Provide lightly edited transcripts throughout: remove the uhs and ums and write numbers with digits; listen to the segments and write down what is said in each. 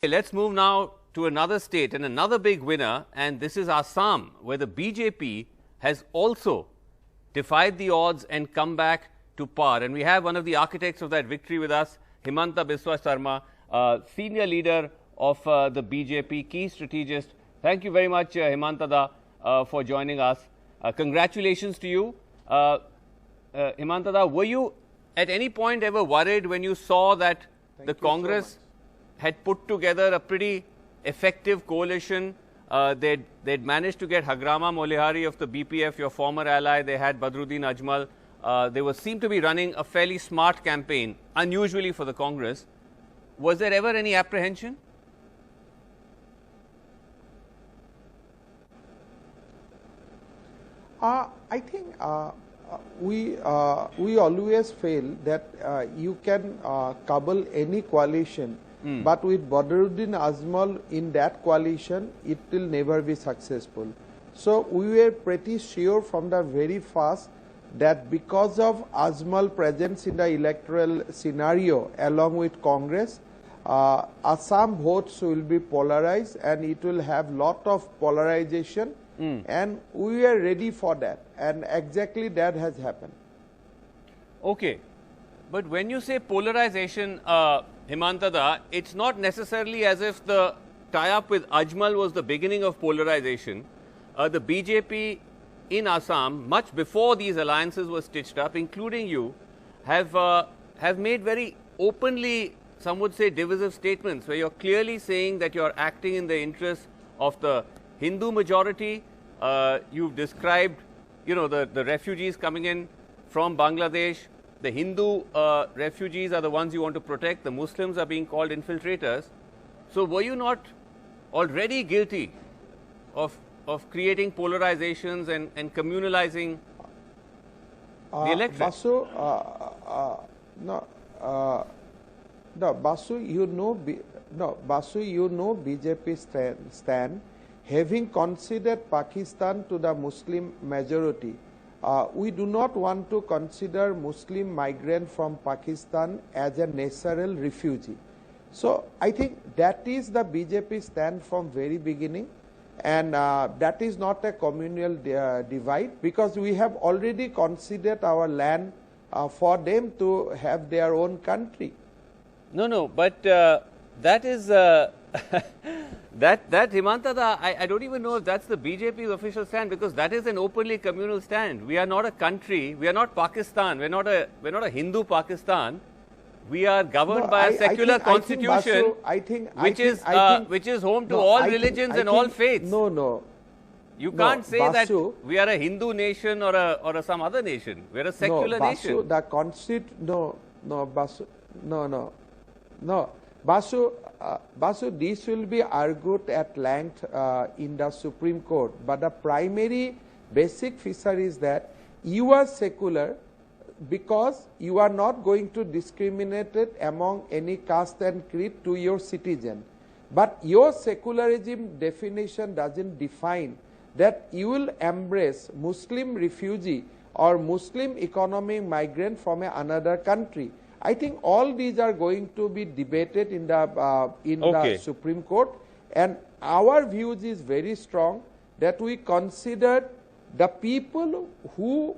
Let's move now to another state and another big winner, and this is Assam, where the BJP has also defied the odds and come back to power. And we have one of the architects of that victory with us, Himanta Biswa Sarma, senior leader of the BJP, key strategist. Thank you very much, Himanta da, for joining us. Congratulations to you. Himanta da, were you at any point ever worried when you saw that the Congress had put together a pretty effective coalition? They'd managed to get Hagrama Molihari of the BPF, your former ally. They had Badruddin Ajmal. They seemed to be running a fairly smart campaign, unusually for the Congress. Was there ever any apprehension? I think we always feel that you can cobble any coalition, but with Badruddin Ajmal in that coalition, it will never be successful. So we were pretty sure from the very first that because of Ajmal presence in the electoral scenario along with Congress, Assam votes will be polarized and it will have lot of polarization. And we are ready for that, and exactly that has happened. Okay, but when you say polarization, Himanta da, it's not necessarily as if the tie-up with Ajmal was the beginning of polarization. The BJP in Assam, much before these alliances were stitched up, including you, have made very openly, some would say, divisive statements where you're clearly saying that you're acting in the interest of the Hindu majority. You've described, the refugees coming in from Bangladesh. The Hindu refugees are the ones you want to protect. The Muslims are being called infiltrators. So were you not already guilty of creating polarizations and communalizing the electorate? Basu, Basu, you know BJP stand. Having considered Pakistan to the Muslim majority, we do not want to consider Muslim migrant from Pakistan as a natural refugee. So I think that is the BJP stand from very beginning, and that is not a communal divide, because we have already considered our land for them to have their own country. No, but that is that Himanta da, I don't even know if that's the BJP's official stand, because that is an openly communal stand. We are not a country. We are not Pakistan. We're not a Hindu Pakistan. We are governed by a secular constitution, which is home to all religions and all faiths. No. You can't say that we are a Hindu nation or some other nation. We're a secular nation. Basu, this will be argued at length in the Supreme Court, but the primary basic feature is that you are secular because you are not going to discriminate it among any caste and creed to your citizen. But your secularism definition doesn't define that you will embrace Muslim refugee or Muslim economic migrant from another country. I think all these are going to be debated in the Supreme Court, and our views is very strong that we consider the people who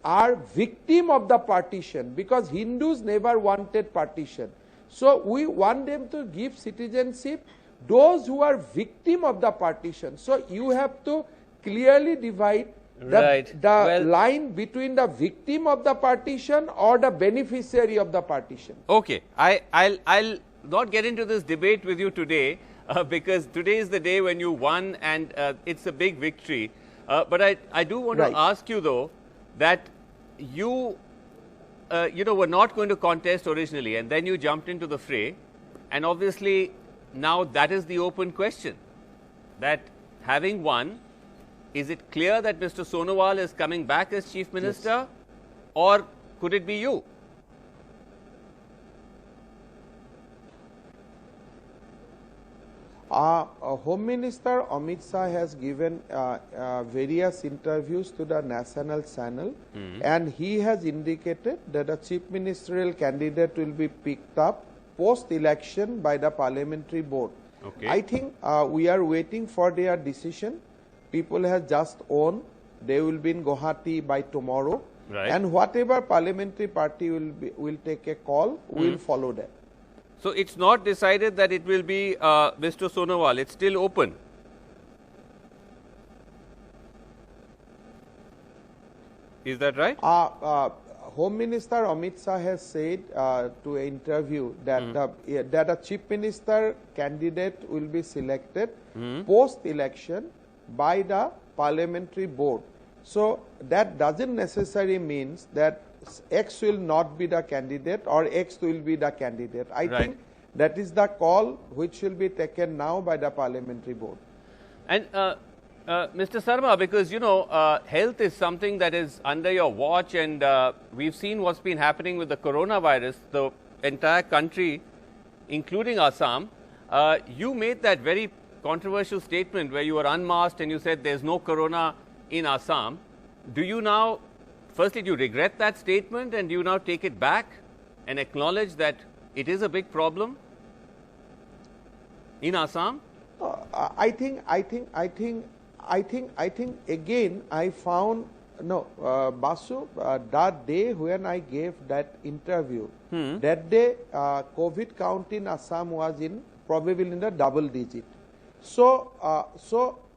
are victim of the partition, because Hindus never wanted partition. So we want them to give citizenship those who are victim of the partition. So you have to clearly divide the line between the victim of the partition or the beneficiary of the partition. Okay, I'll not get into this debate with you today, because today is the day when you won, and it's a big victory. But I do want to ask you though that you were not going to contest originally, and then you jumped into the fray, and obviously now that is the open question, that having won, is it clear that Mr. Sonowal is coming back as Chief Minister, or could it be you? Home Minister Amit Shah has given various interviews to the national channel, and he has indicated that a Chief Ministerial candidate will be picked up post-election by the Parliamentary Board. Okay. I think we are waiting for their decision. People have just owned they will be in Guwahati by tomorrow. Right. And whatever parliamentary party will take a call, we will follow that. So it's not decided that it will be Mr. Sonowal. It's still open. Is that right? Home Minister Amit Shah has said to an interview that that a Chief Minister candidate will be selected post-election by the parliamentary board. So that doesn't necessarily means that X will not be the candidate or X will be the candidate. I think that is the call which will be taken now by the parliamentary board. And Mr. Sarma, because you know, health is something that is under your watch, and we've seen what's been happening with the coronavirus, the entire country, including Assam. You made that very controversial statement where you were unmasked and you said there's no corona in Assam. Do you now, firstly, do you regret that statement, and do you now take it back and acknowledge that it is a big problem in Assam? I think again I found Basu, that day when I gave that interview, that day COVID count in Assam was in probably in the double digit. So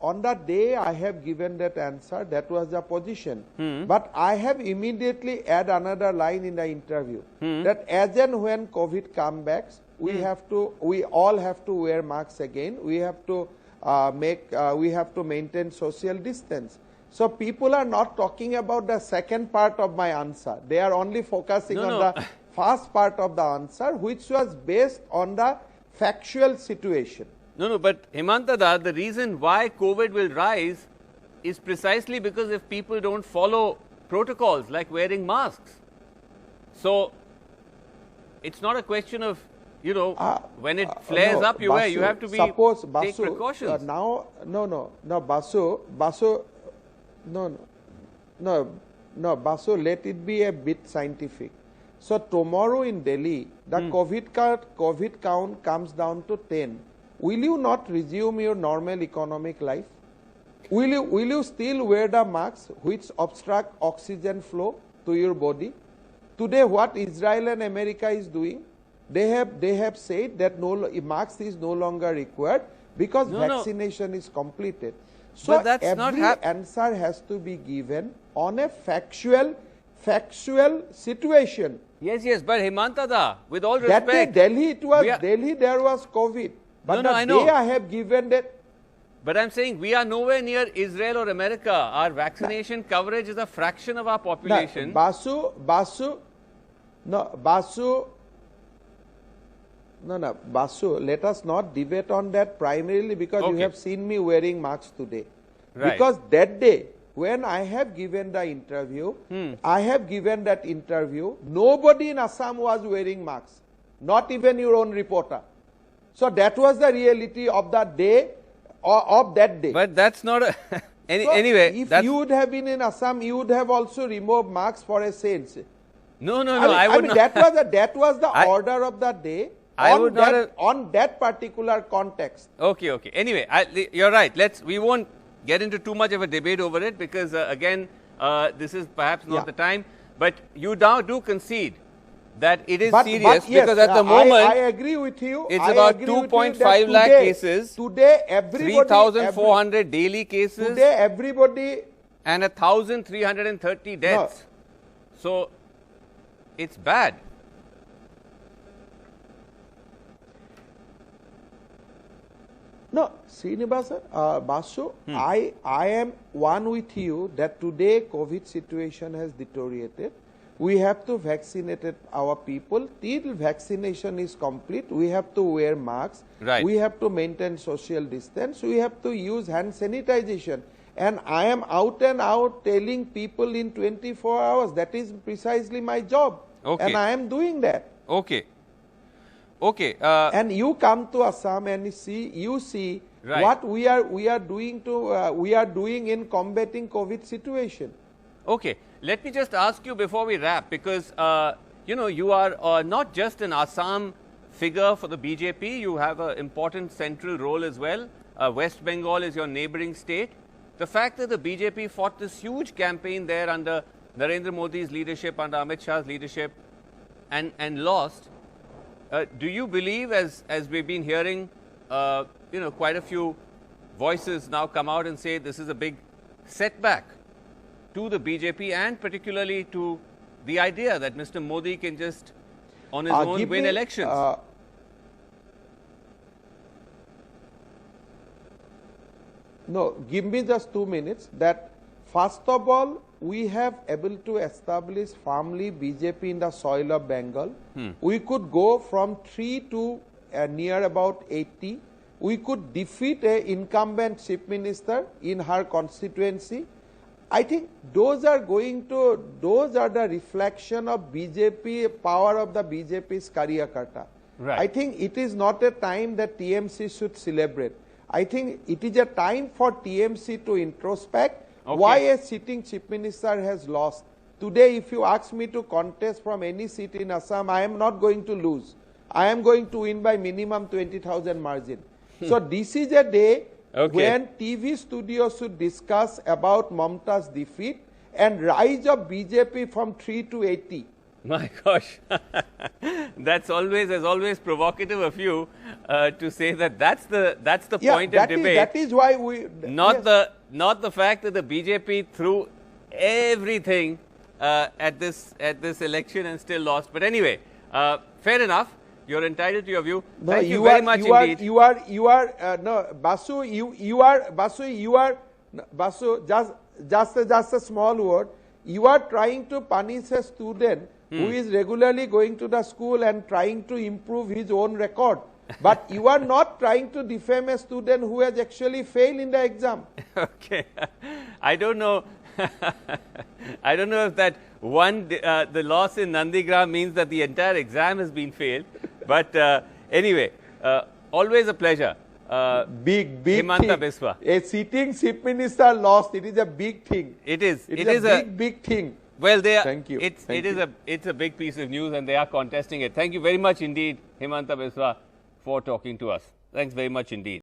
on that day I have given that answer. That was the position. But I have immediately add another line in the interview that as and when COVID comes back, we all have to wear masks again. We have to we have to maintain social distance. So people are not talking about the second part of my answer. They are only focusing on the first part of the answer, which was based on the factual situation. No, but Himanta, the reason why COVID will rise is precisely because if people don't follow protocols like wearing masks. So it's not a question of, you know, when it flares up, you wear. You have to be take precautions. Basu, let it be a bit scientific. So tomorrow in Delhi, the COVID count comes down to 10. Will you not resume your normal economic life? Will you still wear the masks which obstruct oxygen flow to your body? Today, what Israel and America is doing, they have said that mask is no longer required because vaccination is completed. So but that's every answer has to be given on a factual situation. Yes, but Himanta, with all respect, that day Delhi there was COVID. But I know. I have given that. But I'm saying we are nowhere near Israel or America. Our vaccination coverage is a fraction of our population. Basu, let us not debate on that primarily because you have seen me wearing masks today. Right. Because that day, when I have given the interview, nobody in Assam was wearing masks, not even your own reporter. So that was the reality of that day, of that day. But that's not a anyway. If you would have been in Assam, you would have also removed masks for a sense. No, I would not. That was the order of the day. On that particular context. Okay. Anyway, you're right. We won't get into too much of a debate over it because again, this is perhaps not the time. But you now do concede that it is serious because at the moment I agree with you. It's about 2.5 lakh cases. Today, everybody 3,400 daily cases. Today, everybody and 1,330 deaths. So it's bad. No, Srinivasa, Basu, I am one with you that today COVID situation has deteriorated. We have to vaccinate our people. Till vaccination is complete, we have to wear masks. Right. We have to maintain social distance. We have to use hand sanitization. And I am out and out telling people in 24 hours. That is precisely my job. Okay. And I am doing that. Okay. And you come to Assam and you see what we are doing in combating COVID situation. Okay, let me just ask you before we wrap, because you know, you are not just an Assam figure for the BJP. You have an important central role as well. West Bengal is your neighboring state. The fact that the BJP fought this huge campaign there under Narendra Modi's leadership, under Amit Shah's leadership, and lost. Do you believe, as we've been hearing, quite a few voices now come out and say this is a big setback to the BJP and particularly to the idea that Mr. Modi can just on his own win elections? No, give me just 2 minutes. That first of all, we have able to establish firmly BJP in the soil of Bengal. We could go from 3 to near about 80. We could defeat a incumbent chief minister in her constituency. I think those are the reflection of BJP, power of the BJP's Karyakarta. Right. I think it is not a time that TMC should celebrate. I think it is a time for TMC to introspect why a sitting chief minister has lost. Today, if you ask me to contest from any seat in Assam, I am not going to lose. I am going to win by minimum 20,000 margin. So this is a day when TV studios should discuss about Mamta's defeat and rise of BJP from 3 to 80. My gosh, that's always provocative of you to say that that's the point of debate. That is why we not the fact that the BJP threw everything at this election and still lost. But anyway, fair enough. You're entitled to your view. No, Thank you very much indeed. Basu, just a small word. You are trying to punish a student who is regularly going to the school and trying to improve his own record. But you are not trying to defame a student who has actually failed in the exam. Okay. I don't know. I don't know if that the loss in Nandigram means that the entire exam has been failed. But anyway, always a pleasure. Big Himanta thing. Biswa. A sitting chief minister lost. It is a big thing. It is. It is a big thing. Well, Thank you. It's a big piece of news, and they are contesting it. Thank you very much indeed, Himanta Biswa, for talking to us. Thanks very much indeed.